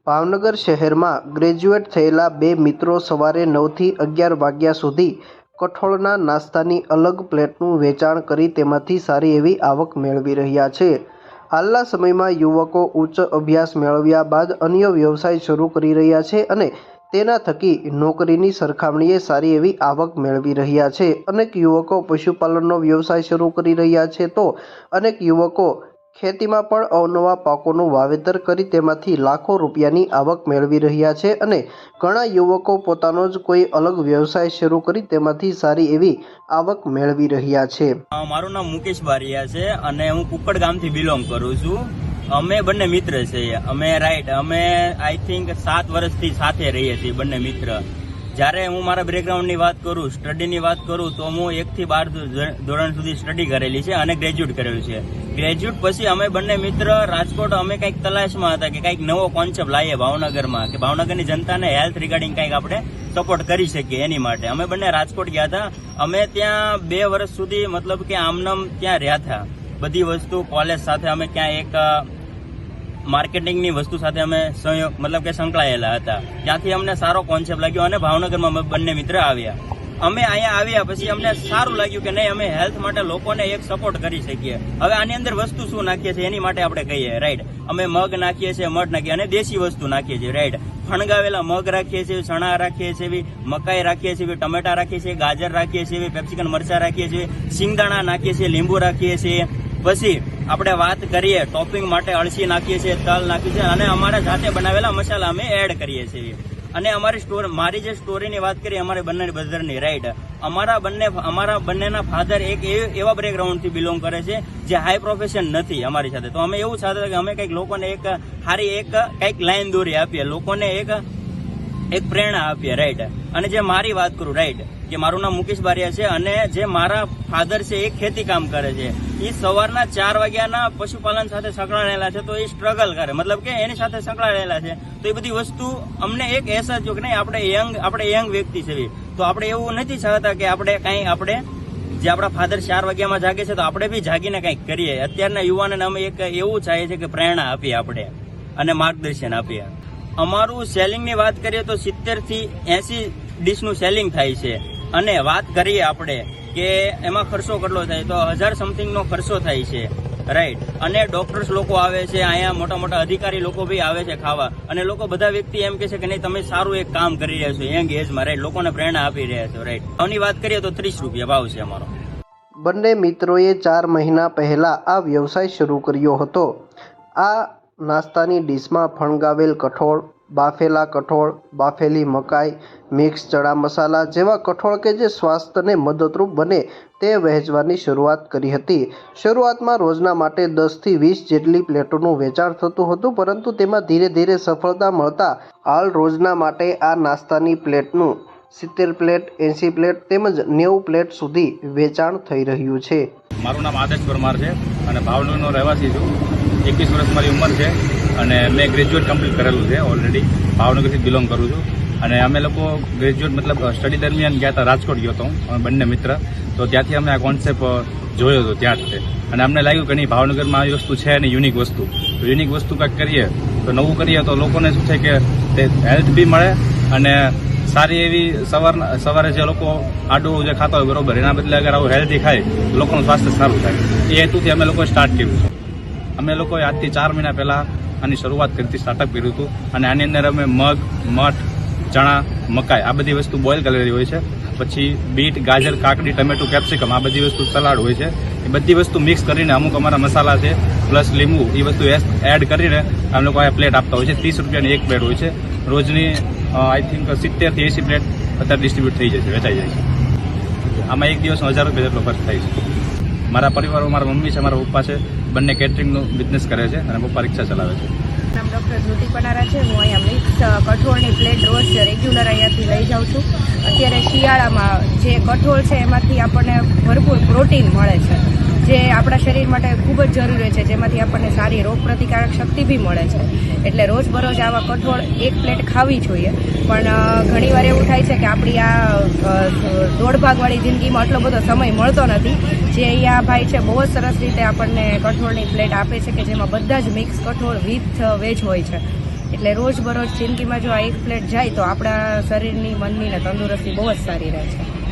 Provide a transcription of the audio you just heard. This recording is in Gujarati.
ભાવનગર શહેરમાં ગ્રેજ્યુએટ થયેલા બે મિત્રો સવારે 9 થી 11 વાગ્યા સુધી કઠોળના નાસ્તાની અલગ પ્લેટનું વેચાણ કરી તેમાંથી સારી એવી આવક મેળવી રહ્યા છે। હાલના સમયમાં યુવકો ઉચ્ચ અભ્યાસ મેળવ્યા બાદ અન્ય વ્યવસાય શરૂ કરી રહ્યા છે અને તેના થકી નોકરીની સરખામણીએ સારી એવી આવક મેળવી રહ્યા છે। અનેક યુવકો પશુપાલનનો વ્યવસાય શરૂ કરી રહ્યા છે તો અનેક યુવકો ખેતીમાં પણ અવનવા પાકોનું વાવેતર કરી તેમાંથી લાખો રૂપિયાની આવક મેળવી રહ્યા છે અને ઘણા યુવકો પોતાનો જ કોઈ અલગ વ્યવસાય શરૂ કરી તેમાંથી સારી એવી આવક મેળવી રહ્યા છે। મારું નામ મુકેશ બારિયા છે અને હું કુકડ ગામથી બિલોંગ કરું છું। અમે બંને મિત્ર છીએ। અમે આઈ થિંક 7 વર્ષથી સાથે રહીએ છીએ બંને મિત્ર। જ્યારે હું મારા બેકગ્રાઉન્ડની વાત કરું, સ્ટડીની વાત કરું તો હું 1 થી 12 ધોરણ સુધી સ્ટડી કરેલી છે અને ગ્રેજ્યુએટ કરેલું છે। ગ્રેજ્યુએટ પછી અમે બંને મિત્ર રાજકોટ અમે કંઈક તલાશમાં હતા કે કંઈક નવો કોન્સેપ્ટ લાવીએ ભાવનગરમાં, કે ભાવનગરની જનતાને હેલ્થ રિગાર્ડિંગ કંઈક આપણે સપોર્ટ કરી શકીએ એની માટે અમે બંને રાજકોટ ગયા હતા। અમે ત્યાં 2 વર્ષ સુધી મતલબ કે આમનામ ત્યાં રહ્યા હતા। બધી વસ્તુ કોલેજ સાથે અમે ક્યાં એક માર્કેટિંગની વસ્તુ સાથે અમે સહયોગ મતલબ કે સંકળાયેલા હતા। ત્યાંથી અમને સારો કોન્સેપ્ટ લાગ્યો અને ભાવનગરમાં અમે બંને મિત્ર આવ્યા। અમે અહીંયા આવ્યા પછી અમને સારું લાગ્યું કે નહીં, અમે હેલ્થ માટે લોકોને એક સપોર્ટ કરી શકીએ। હવે આની અંદર વસ્તુ શું નાખીએ છીએ એની માટે આપણે કહીએ, રાઈટ। અમે મગ નાખીએ છીએ, મઠ નાખીએ અને દેશી વસ્તુ નાખીએ છીએ, રાઈટ। ફણગાવેલા મગ રાખીએ છીએ, ચણા રાખીએ છીએ, મકાઈ રાખીએ છીએ, ટમેટા રાખીએ છીએ, ગાજર રાખીએ છીએ, પેપ્સિકન મરચા રાખીએ છીએ, સિંગદાણા નાખીએ છીએ, લીંબુ રાખીએ છીએ। પછી આપણે વાત કરીએ ટોપિંગ માટે અળસી નાખીએ છીએ, તલ નાખીએ છીએ અને અમારા જાતે બનાવેલા મસાલા અમે એડ કરીએ છીએ। અને મારી જે સ્ટોરીની વાત કરીએ અમારે બંને બ્રધરની, રાઈટ। અમારા બંનેના ફાધર એક એવા બેકગ્રાઉન્ડથી બિલોંગ કરે છે જે હાઈ પ્રોફેશન નથી અમારી સાથે। તો અમે એવું સાથે કે અમે કંઈક લોકોને એક સારી કંઈક લાઈન દોરી આપીએ, લોકોને એક પ્રેરણા આપીએ, રાઈટ। અને જે મારી વાત કરું, રાઈટ, કે મારું નામ મુકેશ બારિયા છે અને જે મારા ફાધર છે એ ખેતી કામ કરે છે। એ સવારના 4 વાગ્યાના પશુપાલન સાથે સંકળાયેલા છે, તો એ સ્ટ્રગલ કરે, મતલબ કે એની સાથે સંકળાયેલા છે। તો એ બધી વસ્તુ અમને એક અહેસાસ થયો કે નહીં, આપણે યંગ વ્યક્તિ છે, તો આપણે એવું નથી ચાહતા કે આપણે જે આપણા ફાધર 4 વાગ્યામાં જાગે છે તો આપણે બી જાગીને કંઈક કરીએ। અત્યારના યુવાનોને અમે એક એવું ચાહીએ છીએ કે પ્રેરણા આપીએ આપણે અને માર્ગદર્શન આપીએ। અમારું સેલિંગની વાત કરીએ તો 70 થી 80 ડીશનું સેલિંગ થાય છે અને વાત કરીએ આપણે કે એમાં ખર્ચો કેટલો થાય તો 1000 સમથિંગનો ખર્ચો થાય છે, રાઈટ। અને ડોક્ટર્સ લોકો આવે છે, અહીંયા મોટા મોટા અધિકારી લોકો બી આવે છે ખાવા અને લોકો બધા વ્યક્તિ એમ કહે છે કે નહીં તમે સારું એક કામ કરી રહ્યા છો યંગ એજમાં, રાઈટ, લોકોને પ્રેરણા આપી રહ્યા છો, રાઈટ। ભાવની વાત કરીએ તો 30 રૂપિયા ભાવ છે અમારો। બંને મિત્રોએ 4 મહિના પહેલા આ વ્યવસાય શરૂ કર્યો હતો। આ નાસ્તાની ડીશમાં ફણગાવેલ કઠોળ, બાફેલા કઠોળ, બાફેલી મકાઈ, મિક્સ ચણા મસાલા જેવા કઠોળ કે જે સ્વાસ્થ્યને મદદરૂપ બને તે વહેંચવાની શરૂઆત કરી હતી। શરૂઆતમાં રોજના માટે 10 થી 20 જેટલી પ્લેટોનું વેચાણ થતું હતું, પરંતુ તેમાં ધીરે ધીરે સફળતા મળતા હાલ રોજના માટે આ નાસ્તાની પ્લેટનું 70 પ્લેટ, 80 પ્લેટ તેમજ 90 પ્લેટ સુધી વેચાણ થઈ રહ્યું છે। મારું નામ આદર્શ પરમાર છે અને ભાવનગરનો રહેવાસી છું। 21 વર્ષ મારી ઉંમર છે અને મેં ગ્રેજ્યુએટ કમ્પ્લીટ કરેલું છે ઓલરેડી। ભાવનગરથી બિલોંગ કરું છું અને અમે લોકો ગ્રેજ્યુએટ મતલબ સ્ટડી દરમિયાન ગયા હતા, રાજકોટ ગયો હતો હું બંને મિત્ર। તો ત્યાંથી અમે આ કોન્સેપ્ટ જોયો હતો ત્યાં જ અને અમને લાગ્યું કે નહીં ભાવનગરમાં આવી વસ્તુ છે ને યુનિક વસ્તુ, તો યુનિક વસ્તુ કંઈક કરીએ તો નવું કરીએ તો લોકોને શું છે કે તે હેલ્થ બી મળે અને સારી એવી સવારે જે લોકો આડું જે ખાતા હોય બરોબર, એના બદલે અગર આવું હેલ્ધી ખાય તો લોકોનું સ્વાસ્થ્ય સારું થાય, એ હેતુથી અમે લોકોએ સ્ટાર્ટ કર્યું છે। અમે લોકોએ આજથી 4 મહિના પહેલાં આની શરૂઆત કરી સ્ટાર્ટઅપ કર્યું હતું અને આની અંદર અમે મગ, મઠ, ચણા, મકાઈ આ બધી વસ્તુ બોઇલ કરેલી હોય છે, પછી બીટ, ગાજર, કાકડી, ટમેટું, કેપ્સિકમ આ બધી વસ્તુ સલાડ હોય છે, એ બધી વસ્તુ મિક્સ કરીને અમુક અમારા મસાલા છે પ્લસ લીંબુ એ વસ્તુ એડ કરીને અમે લોકો આ પ્લેટ આપતા હોય છે। 30 રૂપિયાની એક પ્લેટ હોય છે। રોજની આઈ થિંક 70 થી 80 પ્લેટ અત્યારે ડિસ્ટ્રીબ્યુટ થઈ જાય છે, વેચાઈ જાય છે। આમાં એક દિવસનો 1000 રૂપિયા જેટલો ખર્ચ થાય છે। મારા પરિવારમાં મારા મમ્મી છે, મારા પપ્પા છે, બંને કેટરિંગનું બિઝનેસ કરે છે અને પપ્પા રિક્ષા ચલાવે છે। નામ ડૉક્ટર જ્યોતિ પનારા છે। હું અહીંયા મિક્સ કઠોળની પ્લેટ રોજ રેગ્યુલર અહીંયાથી લઈ જાઉં છું। અત્યારે શિયાળામાં જે કઠોળ છે એમાંથી આપણને ભરપૂર પ્રોટીન મળે છે જે આપણા શરીર માટે ખૂબ જ જરૂરી છે, જેમાંથી આપણને સારી રોગપ્રતિકારક શક્તિ બી મળે છે। એટલે રોજબરોજ આવા કઠોળ એક પ્લેટ ખાવી જોઈએ, પણ ઘણીવાર એવું થાય છે કે આપણી આ દોડભાગવાળી જિંદગીમાં આટલો બધો સમય મળતો નથી। જે અહીંયા ભાઈ છે બહુ જ સરસ રીતે આપણને કઠોળની પ્લેટ આપે છે કે જેમાં બધા જ મિક્સ કઠોળ વિથ વેજ હોય છે। એટલે રોજબરોજ જિંદગીમાં જો આ એક પ્લેટ જાય તો આપણા શરીરની મનની ને તંદુરસ્તી બહુ જ સારી રહે છે.